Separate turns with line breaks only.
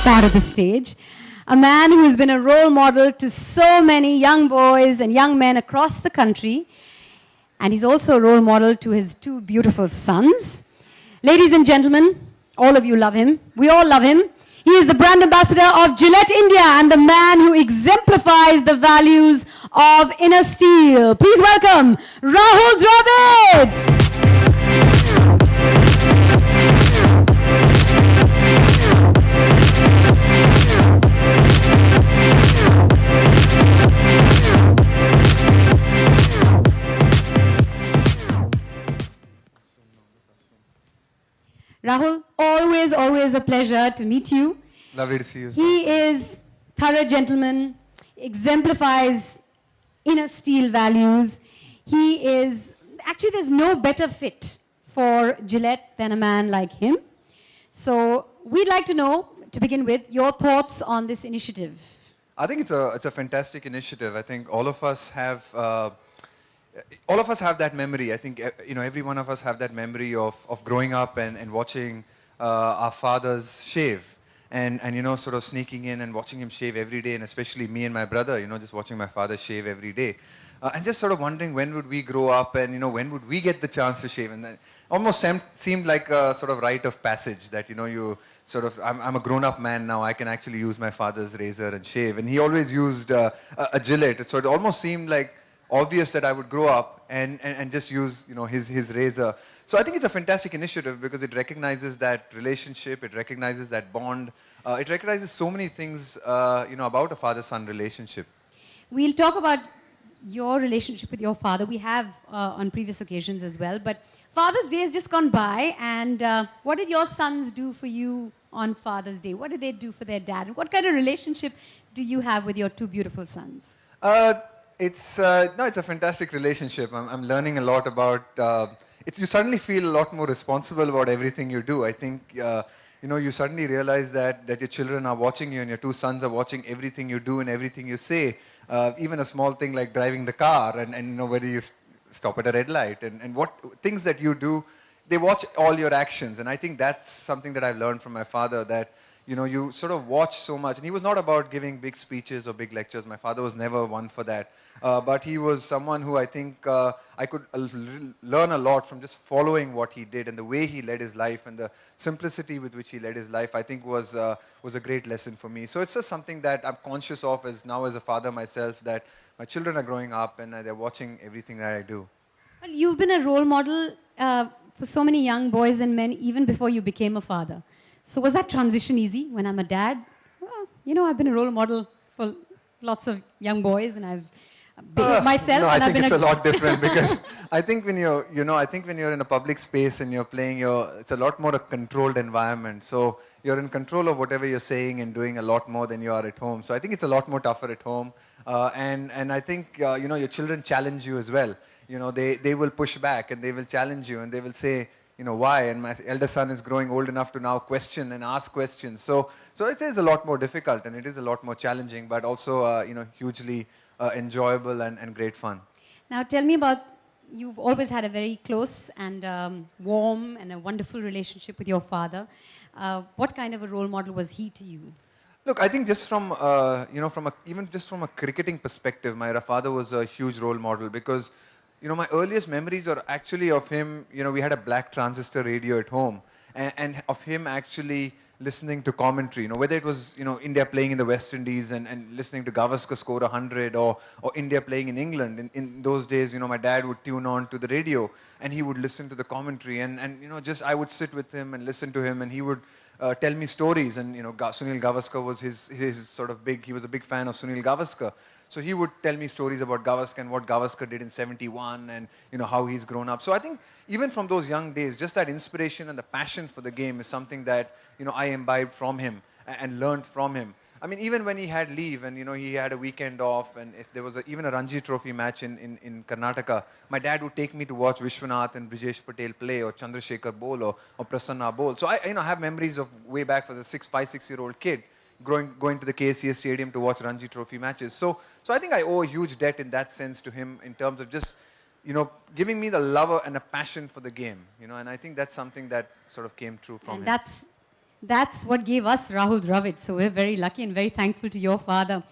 part of the stage. A man who's been a role model to so many young boys and young men across the country. And he's also a role model to his two beautiful sons. Ladies and gentlemen, all of you love him. We all love him. He is the brand ambassador of Gillette India and the man who exemplifies the values of inner steel. Please welcome Rahul Dravid. Rahul, always a pleasure to meet you.
Lovely to see you.
He is thorough gentleman, exemplifies inner steel values. He is, actually there's no better fit for Gillette than a man like him. So we'd like to know, to begin with, your thoughts on this initiative.
I think it's a fantastic initiative. I think all of us have that memory. I think every one of us have that memory of growing up and watching our fathers shave, and sort of sneaking in and watching him shave every day, and especially me and my brother, just watching my father shave every day, and just sort of wondering when would we grow up, and when would we get the chance to shave, and then almost seemed like a sort of rite of passage that you sort of, I'm a grown-up man now, I can actually use my father's razor and shave, and he always used a Gillette, so it almost seemed like obvious that I would grow up and just use his razor. So I think it's a fantastic initiative because it recognizes that relationship, it recognizes that bond, it recognizes so many things about a father-son relationship.
We'll talk about your relationship with your father. We have on previous occasions as well, but Father's Day has just gone by, and what did your sons do for you on Father's Day? What did they do for their dad? And what kind of relationship do you have with your two beautiful sons?
It's a fantastic relationship. I'm learning a lot about. You suddenly feel a lot more responsible about everything you do. I think you suddenly realize that your children are watching you, and your two sons are watching everything you do and everything you say. Even a small thing like driving the car, and whether you stop at a red light, and what things that you do, they watch all your actions. And I think that's something that I've learned from my father, that you sort of watch so much. And he was not about giving big speeches or big lectures. My father was never one for that. But he was someone who I think I could learn a lot from just following what he did, and the way he led his life and the simplicity with which he led his life, I think was a great lesson for me. So it's just something that I'm conscious of as a father myself, that my children are growing up and they're watching everything that I do.
Well, you've been a role model for so many young boys and men even before you became a father. So was that transition easy? When I'm a dad, well, I've been a role model for lots of young boys, and I've been myself.
No,
and
I think it's a lot different because I think when you're in a public space and you're playing it's a lot more a controlled environment. So you're in control of whatever you're saying and doing a lot more than you are at home. So I think it's a lot more tougher at home. And I think your children challenge you as well. They will push back and they will challenge you and they will say, why? And my elder son is growing old enough to now question and ask questions. So it is a lot more difficult and it is a lot more challenging, but also, hugely enjoyable and great fun.
Now tell me about, you've always had a very close and warm and a wonderful relationship with your father. What kind of a role model was he to you?
Look, I think just from, even just from a cricketing perspective, my father was a huge role model because my earliest memories are actually of him, we had a black transistor radio at home, and of him actually listening to commentary, whether it was, India playing in the West Indies and listening to Gavaskar score 100 or India playing in England. In those days, my dad would tune on to the radio and he would listen to the commentary and just I would sit with him and listen to him and he would tell me stories. And, Sunil Gavaskar was his sort of he was a big fan of Sunil Gavaskar. So he would tell me stories about Gavaskar and what Gavaskar did in '71 and, how he's grown up. So I think even from those young days, just that inspiration and the passion for the game is something that, I imbibed from him and learned from him. I mean, even when he had leave and, he had a weekend off and if there was even a Ranji Trophy match in Karnataka, my dad would take me to watch Vishwanath and Brijesh Patel play or Chandrasekhar bowl or Prasanna bowl. So I have memories of way back as a 5-6-year-old kid going to the KCA Stadium to watch Ranji Trophy matches. So I think I owe a huge debt in that sense to him in terms of just, giving me the love and a passion for the game, and I think that's something that sort of came true from him.
That's That's what gave us Rahul Dravid. So we're very lucky and very thankful to your father.